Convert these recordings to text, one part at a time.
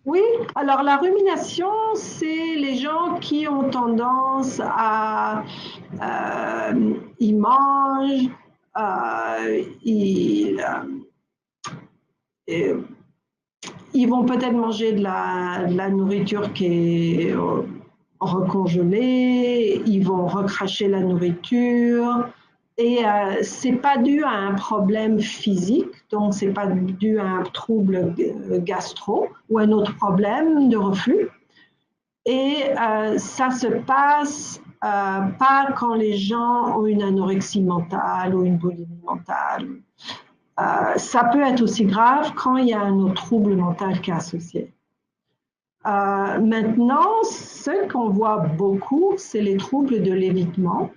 Oui, alors la rumination, c'est les gens qui ont tendance à, ils mangent, euh, ils vont peut-être manger de la nourriture qui est recongelée, ils vont recracher la nourriture. Et c'est pas dû à un problème physique, donc c'est pas dû à un trouble gastro ou un autre problème de reflux. Et ça se passe pas quand les gens ont une anorexie mentale ou une boulimie mentale. Ça peut être aussi grave quand il y a un autre trouble mental qui est associé. Maintenant, ce qu'on voit beaucoup, c'est les troubles de l'évitement.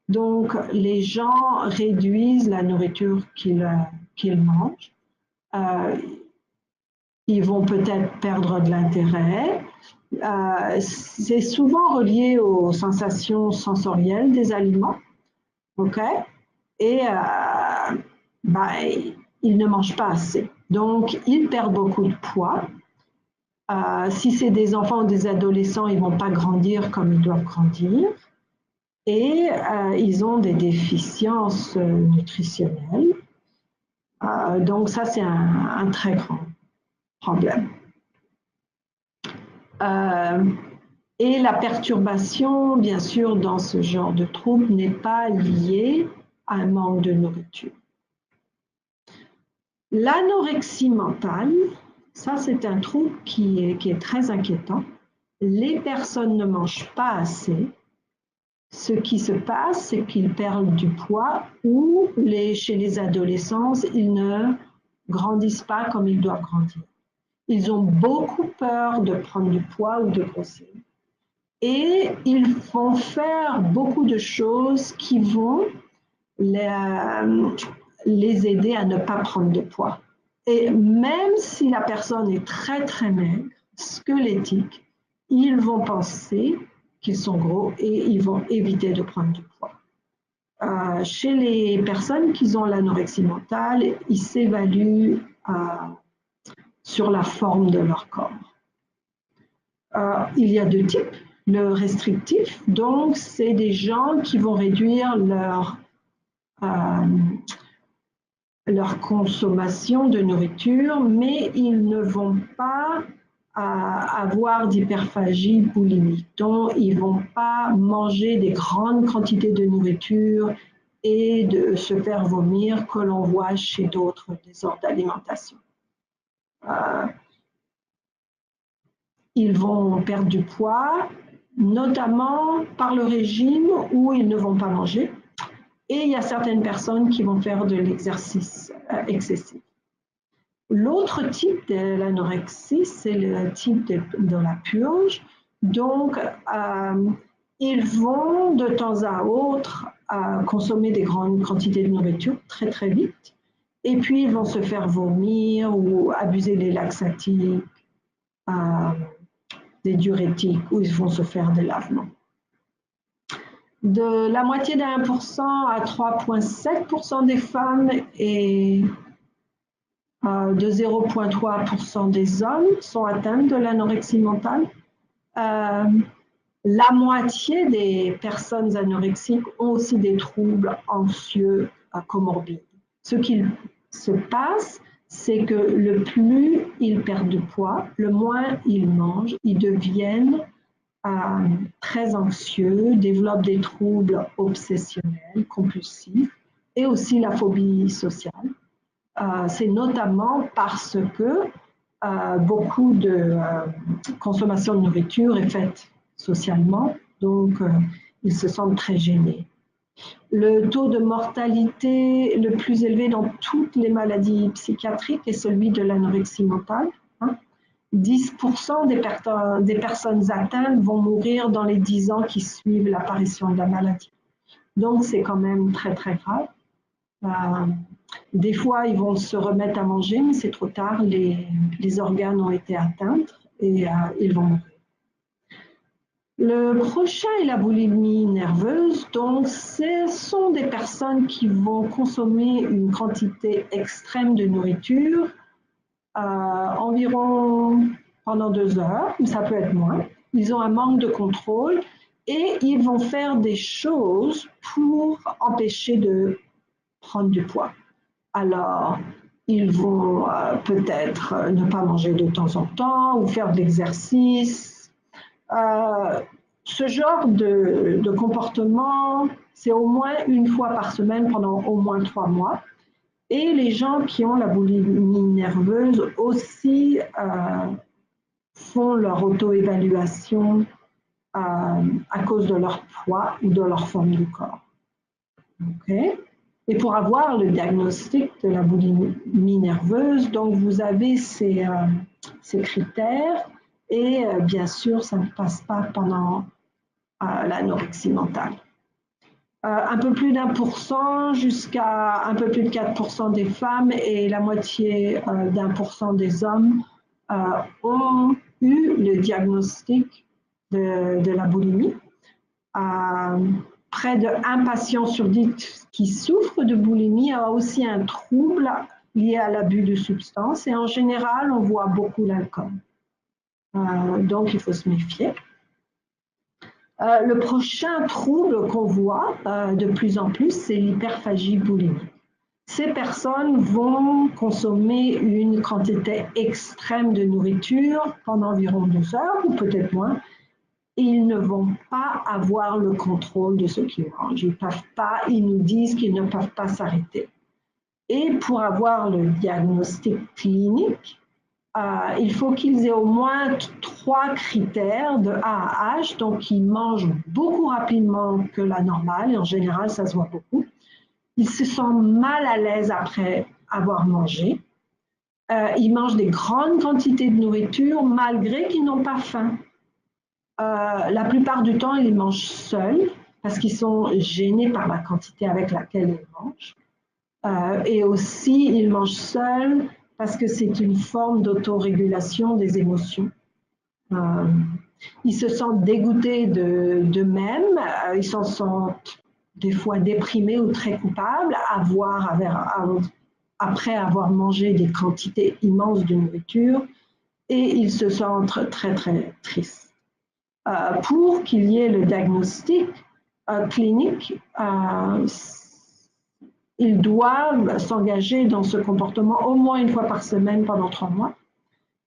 Donc, les gens réduisent la nourriture qu'ils mangent. Euh, ils vont peut-être perdre de l'intérêt. C'est souvent relié aux sensations sensorielles des aliments. OK? Et bah, ils ne mangent pas assez. Donc, ils perdent beaucoup de poids. Si c'est des enfants ou des adolescents, ils ne vont pas grandir comme ils doivent grandir. Et ils ont des déficiences nutritionnelles. Donc ça, c'est un très grand problème. Euh, et la perturbation, bien sûr, dans ce genre de trouble n'est pas liée à un manque de nourriture. L'anorexie mentale, ça c'est un trouble qui est très inquiétant. Les personnes ne mangent pas assez. Ce qui se passe, c'est qu'ils perdent du poids ou chez les adolescents, ils ne grandissent pas comme ils doivent grandir. Ils ont beaucoup peur de prendre du poids ou de grossir. Et ils vont faire beaucoup de choses qui vont les aider à ne pas prendre de poids. Et même si la personne est très très maigre, squelettique, ils vont penser qu'ils sont gros et ils vont éviter de prendre du poids. Chez les personnes qui ont l'anorexie mentale, ils s'évaluent sur la forme de leur corps. Il y a deux types. Le restrictif, donc c'est des gens qui vont réduire leur consommation de nourriture, mais ils ne vont pas avoir d'hyperphagie boulimique. Donc, ils ne vont pas manger des grandes quantités de nourriture et de se faire vomir que l'on voit chez d'autres désordres d'alimentation. Ils vont perdre du poids, notamment par le régime où ils ne vont pas manger. Et il y a certaines personnes qui vont faire de l'exercice excessif. L'autre type de l'anorexie, c'est le type de la purge. Donc, ils vont de temps à autre consommer des grandes quantités de nourriture très très vite. Et puis, ils vont se faire vomir ou abuser des laxatives, des diurétiques, ou ils vont se faire des lavements. De la moitié de 1% à 3,7% des femmes et de 0,3% des hommes sont atteints de l'anorexie mentale. La moitié des personnes anorexiques ont aussi des troubles anxieux comorbides. Ce qui se passe, c'est que le plus ils perdent de poids, le moins ils mangent, ils deviennent très anxieux, développent des troubles obsessionnels, compulsifs et aussi la phobie sociale. C'est notamment parce que beaucoup de consommation de nourriture est faite socialement, donc ils se sentent très gênés. Le taux de mortalité le plus élevé dans toutes les maladies psychiatriques est celui de l'anorexie mentale. 10% des personnes atteintes vont mourir dans les 10 ans qui suivent l'apparition de la maladie. Donc c'est quand même très très grave. Des fois, ils vont se remettre à manger, mais c'est trop tard, les organes ont été atteints et ils vont mourir. Le prochain est la boulimie nerveuse. Donc, ce sont des personnes qui vont consommer une quantité extrême de nourriture, environ pendant 2 heures, mais ça peut être moins. Ils ont un manque de contrôle et ils vont faire des choses pour empêcher de prendre du poids. Alors, ils vont peut-être ne pas manger de temps en temps ou faire de l'exercice. Ce genre de comportement, c'est au moins une fois par semaine pendant au moins 3 mois. Et les gens qui ont la boulimie nerveuse aussi font leur auto-évaluation à cause de leur poids ou de leur forme du corps. Okay. Et pour avoir le diagnostic de la boulimie nerveuse, donc vous avez ces critères et bien sûr, ça ne passe pas pendant l'anorexie mentale. Un peu plus d'1% jusqu'à un peu plus de 4% des femmes et la moitié d'1% des hommes ont eu le diagnostic de la boulimie. Près de 1 patient sur 10 qui souffre de boulimie a aussi un trouble lié à l'abus de substances et en général, on voit beaucoup l'alcool. Donc, il faut se méfier. Le prochain trouble qu'on voit de plus en plus, c'est l'hyperphagie boulimique. Ces personnes vont consommer une quantité extrême de nourriture pendant environ 2 heures ou peut-être moins. Ils ne vont pas avoir le contrôle de ce qu'ils mangent. Ils nous disent qu'ils ne peuvent pas s'arrêter. Et pour avoir le diagnostic clinique, il faut qu'ils aient au moins 3 critères de A à H. Donc, ils mangent beaucoup rapidement que la normale, et en général, ça se voit beaucoup. Ils se sentent mal à l'aise après avoir mangé. Ils mangent des grandes quantités de nourriture malgré qu'ils n'ont pas faim. La plupart du temps, ils mangent seuls parce qu'ils sont gênés par la quantité avec laquelle ils mangent. Et aussi, ils mangent seuls parce que c'est une forme d'autorégulation des émotions. Ils se sentent dégoûtés d'eux-mêmes, ils s'en sentent des fois déprimés ou très coupables après avoir mangé des quantités immenses de nourriture et ils se sentent très, très tristes. Pour qu'il y ait le diagnostic clinique, ils doivent s'engager dans ce comportement au moins une fois par semaine pendant 3 mois.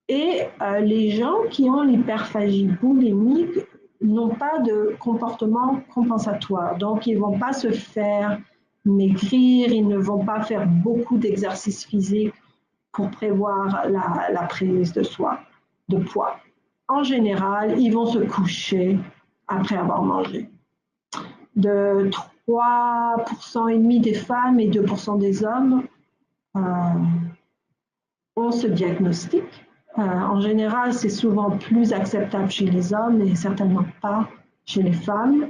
Et les gens qui ont l'hyperphagie boulimique n'ont pas de comportement compensatoire. Donc, ils ne vont pas se faire maigrir, ils ne vont pas faire beaucoup d'exercices physiques pour prévoir la prise de poids. En général, ils vont se coucher après avoir mangé. De 3,5% des femmes et 2% des hommes ont ce diagnostic. En général, c'est souvent plus acceptable chez les hommes et certainement pas chez les femmes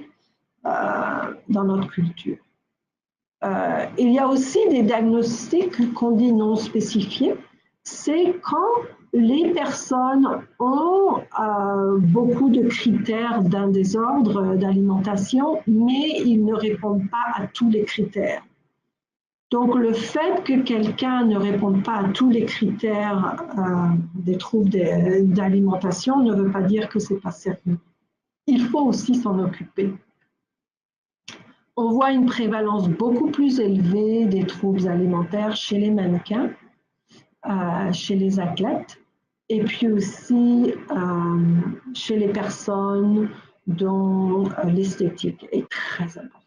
dans notre culture. Il y a aussi des diagnostics qu'on dit non spécifiés. C'est quand les personnes ont beaucoup de critères d'un désordre d'alimentation, mais ils ne répondent pas à tous les critères. Donc, le fait que quelqu'un ne réponde pas à tous les critères des troubles d'alimentation ne veut pas dire que ce n'est pas sérieux. Il faut aussi s'en occuper. On voit une prévalence beaucoup plus élevée des troubles alimentaires chez les mannequins, chez les athlètes, et puis aussi chez les personnes dont l'esthétique est très importante.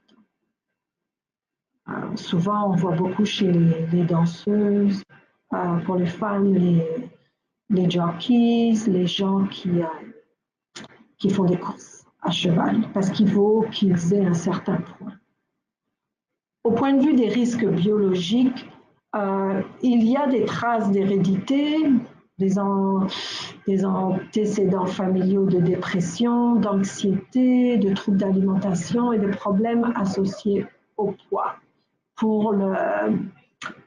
Souvent, on voit beaucoup chez les danseuses, pour les femmes, les jockeys, les gens qui font des courses à cheval, parce qu'il faut qu'ils aient un certain poids. Au point de vue des risques biologiques, il y a des traces d'hérédité, des antécédents familiaux de dépression, d'anxiété, de troubles d'alimentation et de problèmes associés au poids. Pour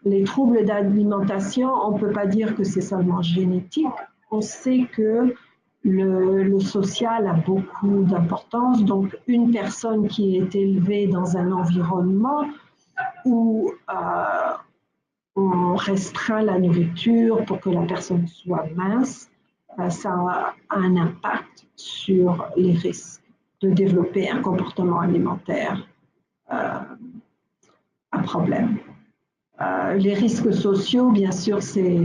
les troubles d'alimentation, on ne peut pas dire que c'est seulement génétique. On sait que le social a beaucoup d'importance. Donc, une personne qui est élevée dans un environnement où on restreint la nourriture pour que la personne soit mince, ça a un impact sur les risques de développer un comportement alimentaire à problème. Les risques sociaux, bien sûr, c'est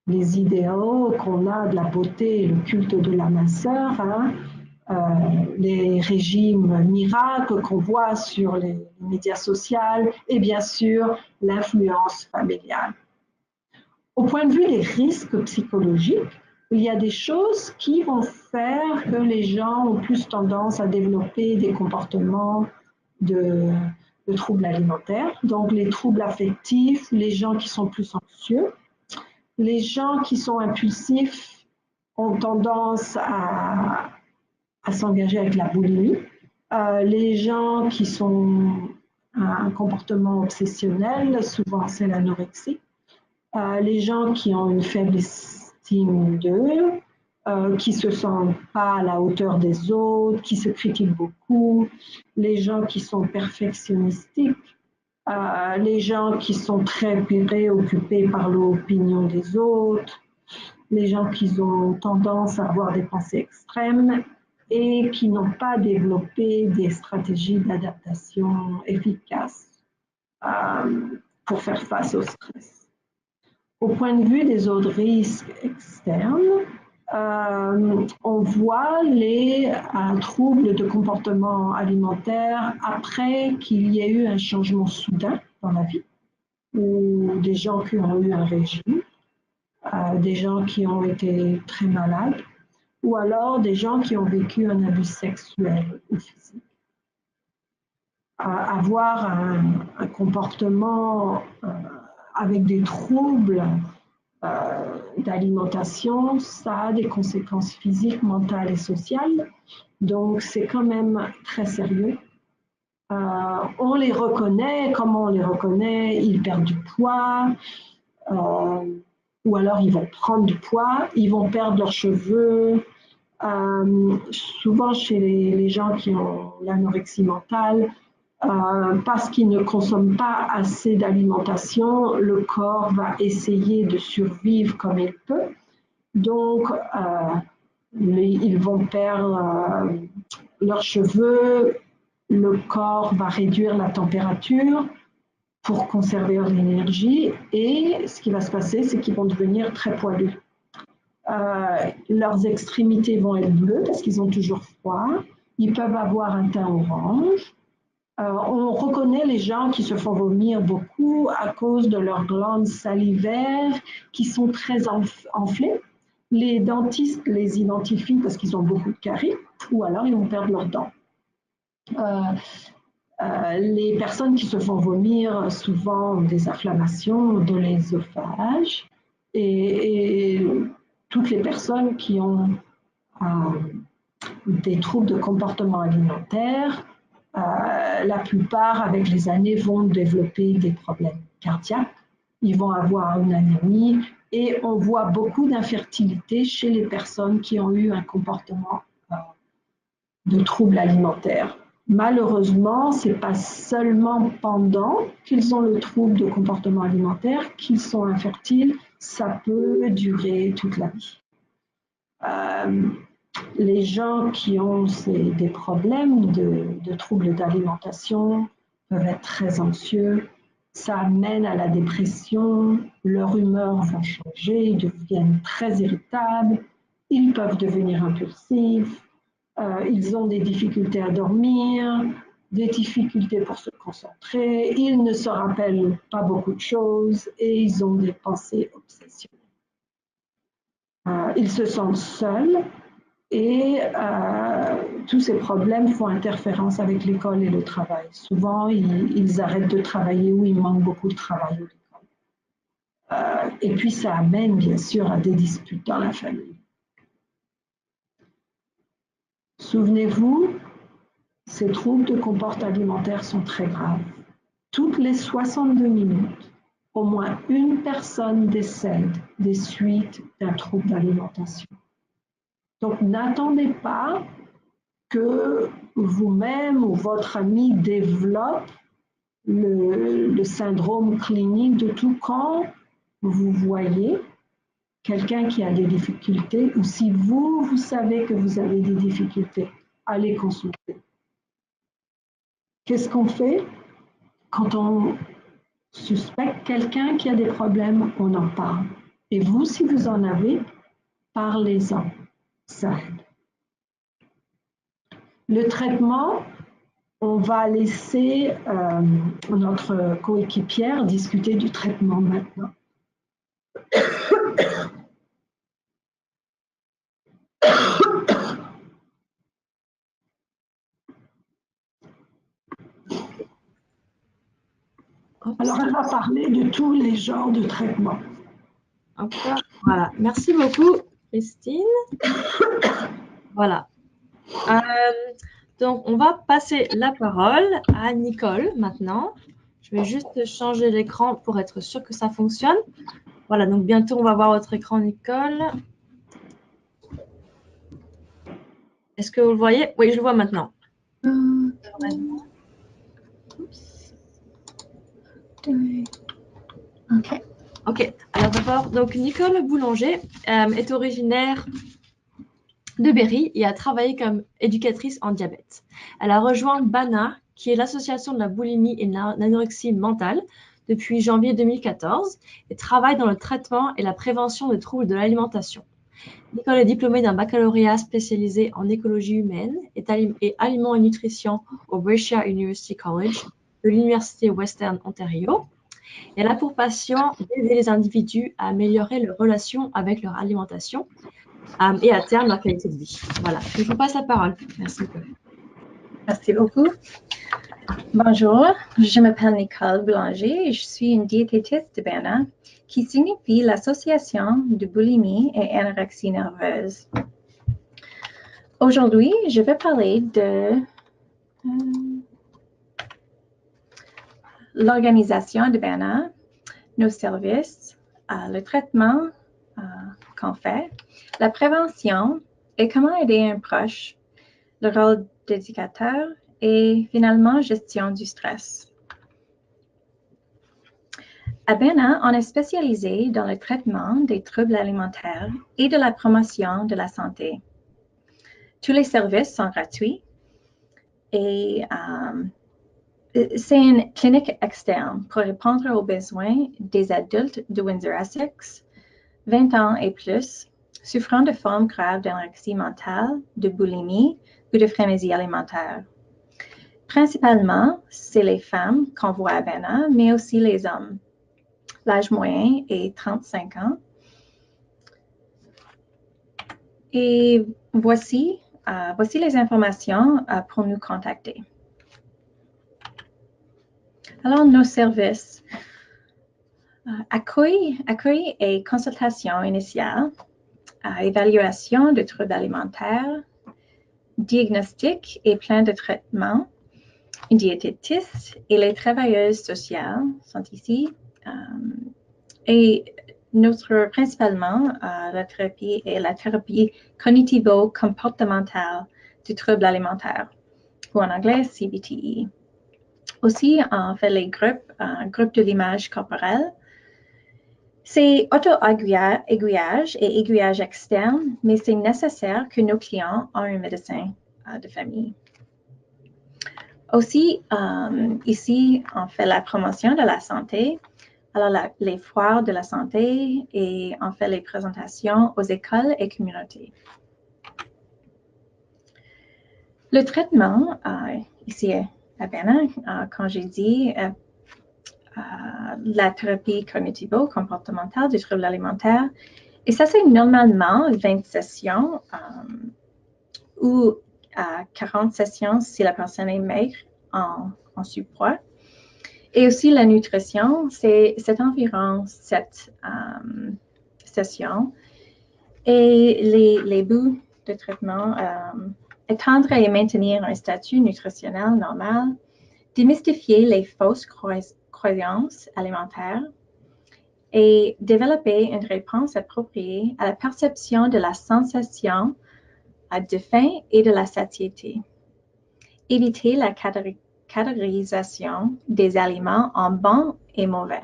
les idéaux qu'on a de la beauté et le culte de la minceur, hein, les régimes miracles qu'on voit sur les médias sociaux et bien sûr l'influence familiale. Au point de vue des risques psychologiques, il y a des choses qui vont faire que les gens ont plus tendance à développer des comportements de troubles alimentaires. Donc les troubles affectifs, les gens qui sont plus anxieux, les gens qui sont impulsifs ont tendance à s'engager avec la boulimie. Les gens qui sont à un comportement obsessionnel, souvent c'est l'anorexie. Les gens qui ont une faible estime d'eux, qui ne se sentent pas à la hauteur des autres, qui se critiquent beaucoup, les gens qui sont perfectionistiques, les gens qui sont très préoccupés par l'opinion des autres, les gens qui ont tendance à avoir des pensées extrêmes et qui n'ont pas développé des stratégies d'adaptation efficaces pour faire face au stress. Au point de vue des autres risques externes, on voit les troubles de comportement alimentaire après qu'il y ait eu un changement soudain dans la vie, ou des gens qui ont eu un régime, des gens qui ont été très malades, ou alors des gens qui ont vécu un abus sexuel ou physique. Avoir un comportement avec des troubles d'alimentation, ça a des conséquences physiques, mentales et sociales. Donc, c'est quand même très sérieux. On les reconnaît. Comment on les reconnaît? Ils perdent du poids, ou alors ils vont prendre du poids, ils vont perdre leurs cheveux. Souvent, chez les gens qui ont l'anorexie mentale, parce qu'ils ne consomment pas assez d'alimentation, le corps va essayer de survivre comme il peut. Donc, ils vont perdre leurs cheveux, le corps va réduire la température pour conserver l'énergie et ce qui va se passer, c'est qu'ils vont devenir très poilus. Leurs extrémités vont être bleues parce qu'ils ont toujours froid. Ils peuvent avoir un teint orange. On reconnaît les gens qui se font vomir beaucoup à cause de leurs glandes salivaires qui sont très enflées. Les dentistes les identifient parce qu'ils ont beaucoup de caries ou alors ils vont perdre leurs dents. Les personnes qui se font vomir souvent ont des inflammations de l'ésophage et toutes les personnes qui ont des troubles de comportement alimentaire, la plupart, avec les années, vont développer des problèmes cardiaques. Ils vont avoir une anémie et on voit beaucoup d'infertilité chez les personnes qui ont eu un comportement de troubles alimentaires. Malheureusement, ce n'est pas seulement pendant qu'ils ont le trouble de comportement alimentaire qu'ils sont infertiles, ça peut durer toute la vie. Les gens qui ont des problèmes de troubles d'alimentation peuvent être très anxieux, ça amène à la dépression, leur humeur va changer, ils deviennent très irritables, ils peuvent devenir impulsifs, ils ont des difficultés à dormir, des difficultés pour se concentrer, ils ne se rappellent pas beaucoup de choses et ils ont des pensées obsessionnelles. Ils se sentent seuls et tous ces problèmes font interférence avec l'école et le travail. Souvent, ils arrêtent de travailler ou il manque beaucoup de travail à l'école. Et puis, ça amène bien sûr à des disputes dans la famille. Souvenez-vous, ces troubles de comportement alimentaire sont très graves. Toutes les 62 minutes, au moins une personne décède des suites d'un trouble d'alimentation. Donc, n'attendez pas que vous-même ou votre ami développe le syndrome clinique de tout quand vous voyez quelqu'un qui a des difficultés ou si vous savez que vous avez des difficultés, allez consulter. Qu'est-ce qu'on fait quand on suspecte quelqu'un qui a des problèmes? On en parle. Et vous, si vous en avez, parlez-en. Ça aide. Le traitement, on va laisser notre coéquipière discuter du traitement maintenant. Alors, elle va parler de tous les genres de traitements. Voilà, merci beaucoup, Christine. Voilà. Donc, on va passer la parole à Nicole maintenant. Je vais juste changer l'écran pour être sûr que ça fonctionne. Voilà, donc bientôt, on va voir votre écran, Nicole. Est-ce que vous le voyez? Oui, je le vois maintenant. Ok. Alors d'abord, donc Nicole Boulanger est originaire de Berry et a travaillé comme éducatrice en diabète. Elle a rejoint BANA, qui est l'association de la boulimie et de l'anorexie mentale, depuis janvier 2014 et travaille dans le traitement et la prévention des troubles de l'alimentation. Nicole est diplômée d'un baccalauréat spécialisé en écologie humaine et aliments et nutrition au Brescia University College de l'Université Western Ontario. Elle a pour passion d'aider les individus à améliorer leurs relations avec leur alimentation et à terme leur qualité de vie. Voilà, je vous passe la parole. Merci. Merci beaucoup. Bonjour, je m'appelle Nicole Boulanger et je suis une diététiste de BANA, qui signifie l'Association de boulimie et anorexie nerveuse. Aujourd'hui, je vais parler de l'organisation de BANA, nos services, le traitement qu'on fait, la prévention et comment aider un proche, le rôle d'éducateur et finalement gestion du stress. À BANA, on est spécialisé dans le traitement des troubles alimentaires et de la promotion de la santé. Tous les services sont gratuits et c'est une clinique externe pour répondre aux besoins des adultes de Windsor-Essex, 20 ans et plus, souffrant de formes graves d'anorexie mentale, de boulimie ou de frénésie alimentaire. Principalement, c'est les femmes qu'on voit à BANA, mais aussi les hommes. L'âge moyen est 35 ans. Et voici les informations pour nous contacter. Alors, nos services. Accueil et consultation initiale, évaluation de troubles alimentaires, diagnostic et plan de traitement, une diététiste et les travailleuses sociales sont ici. Et principalement, la thérapie est la thérapie cognitivo-comportementale du trouble alimentaire, ou en anglais CBTE. Aussi, on fait les groupes de l'image corporelle. C'est auto-aiguillage et aiguillage externe, mais c'est nécessaire que nos clients aient un médecin de famille. Aussi, ici, on fait la promotion de la santé. Alors, les foires de la santé et on fait les présentations aux écoles et communautés. Le traitement, ici à BANA, quand j'ai dit la thérapie cognitivo-comportementale du trouble alimentaire, et ça c'est normalement 20 sessions ou 40 sessions si la personne est maigre en surpoids. Et aussi la nutrition, c'est environ 7 sessions. Et les buts de traitement, étendre et maintenir un statut nutritionnel normal, démystifier les fausses croyances alimentaires et développer une réponse appropriée à la perception de la sensation de faim et de la satiété. Éviter la catégorisation des aliments en bons et mauvais.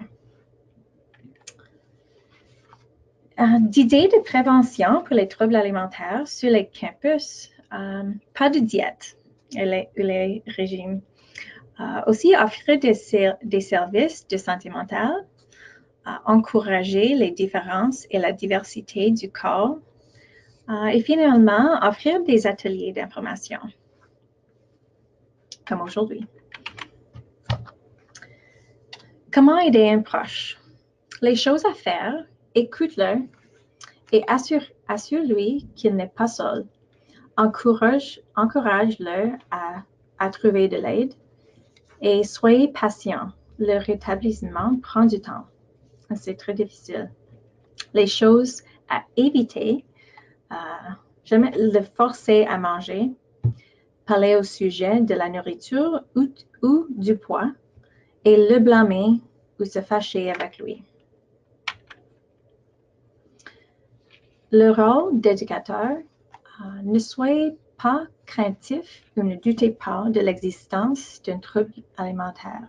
d'idées de prévention pour les troubles alimentaires sur les campus. Pas de diète et les régimes. Aussi, offrir des services de santé mentale, encourager les différences et la diversité du corps. Et finalement, offrir des ateliers d'information, comme aujourd'hui. Comment aider un proche? Les choses à faire, écoute-le et assure-lui qu'il n'est pas seul. Encourage-le à trouver de l'aide et soyez patient. Le rétablissement prend du temps. C'est très difficile. Les choses à éviter, jamais le forcer à manger, parler au sujet de la nourriture ou du poids et le blâmer ou se fâcher avec lui. Le rôle d'éducateur, ne soyez pas craintif ou ne doutez pas de l'existence d'un trouble alimentaire.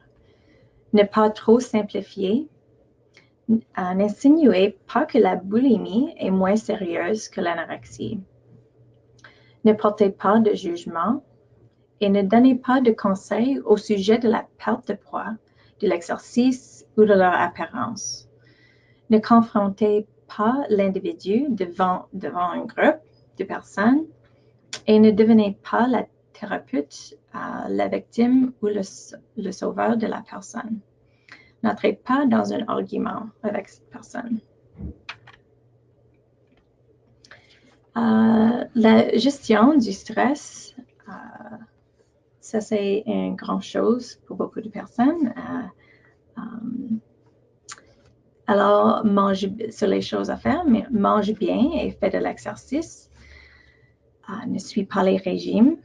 Ne pas trop simplifier. N'insinuez pas que la boulimie est moins sérieuse que l'anorexie. Ne portez pas de jugement et ne donnez pas de conseils au sujet de la perte de poids, de l'exercice ou de leur apparence. Ne confrontez pas l'individu devant un groupe de personnes et ne devenez pas la thérapeute, la victime ou le sauveur de la personne. N'entrez pas dans un argument avec cette personne. La gestion du stress, ça c'est une grande chose pour beaucoup de personnes. Alors, mange sur les choses à faire, mais mange bien et fais de l'exercice. Ne suis pas les régimes.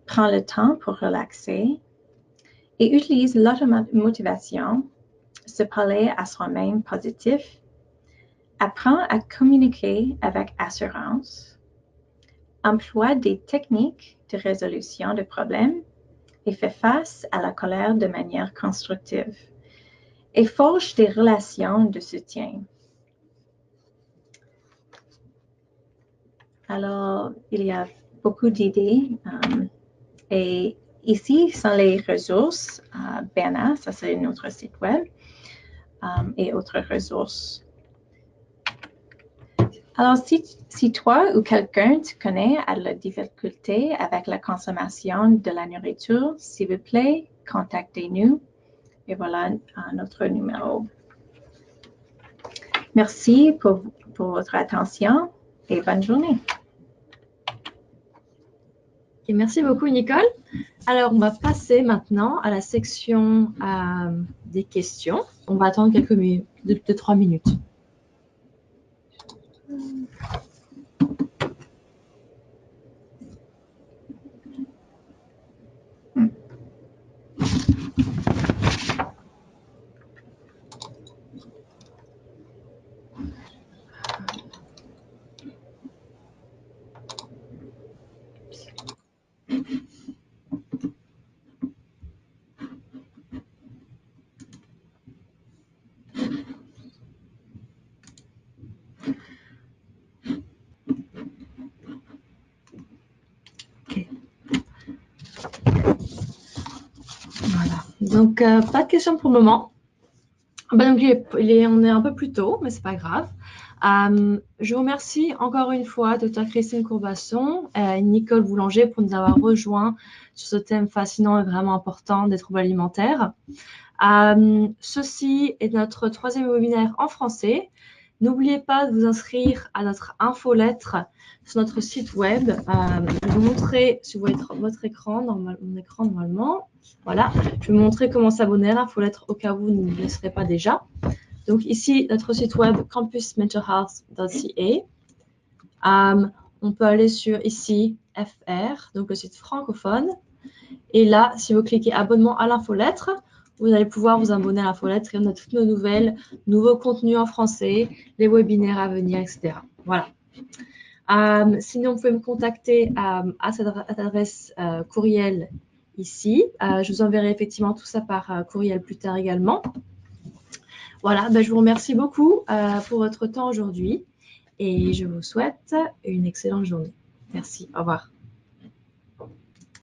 Prends le temps pour relaxer et utilise l'automotivation, se parler à soi-même positif. Apprends à communiquer avec assurance. Emploie des techniques de résolution de problèmes et fais face à la colère de manière constructive. Et forge des relations de soutien. Alors, il y a beaucoup d'idées et ici sont les ressources. Bana, ça c'est notre site web et autres ressources. Alors, si toi ou quelqu'un tu connais a de la difficulté avec la consommation de la nourriture, s'il vous plaît, contactez-nous. Et voilà notre numéro. Merci pour votre attention et bonne journée. Et merci beaucoup, Nicole. Alors, on va passer maintenant à la section des questions. On va attendre quelques minutes, de 3 minutes. Voilà. Donc, pas de questions pour le moment. Donc, on est un peu plus tôt, mais c'est pas grave. Je vous remercie encore une fois, Dr. Christine Courbasson et Nicole Boulanger pour nous avoir rejoints sur ce thème fascinant et vraiment important des troubles alimentaires. Ceci est notre 3e webinaire en français. N'oubliez pas de vous inscrire à notre infolettre sur notre site web. Je vais vous montrer sur votre écran, mon écran normalement. Voilà, je vais vous montrer comment s'abonner à l'infolettre au cas où vous ne le serez pas déjà. Donc ici, notre site web campusmentalhealth.ca. On peut aller sur ici, FR, donc le site francophone. Et là, si vous cliquez abonnement à l'infolettre, vous allez pouvoir vous abonner à l'infolettre et on a toutes nos nouvelles, nouveaux contenus en français, les webinaires à venir, etc. Voilà. Sinon, vous pouvez me contacter à cette adresse courriel ici. Je vous enverrai effectivement tout ça par courriel plus tard également. Voilà, je vous remercie beaucoup pour votre temps aujourd'hui et je vous souhaite une excellente journée. Merci, au revoir.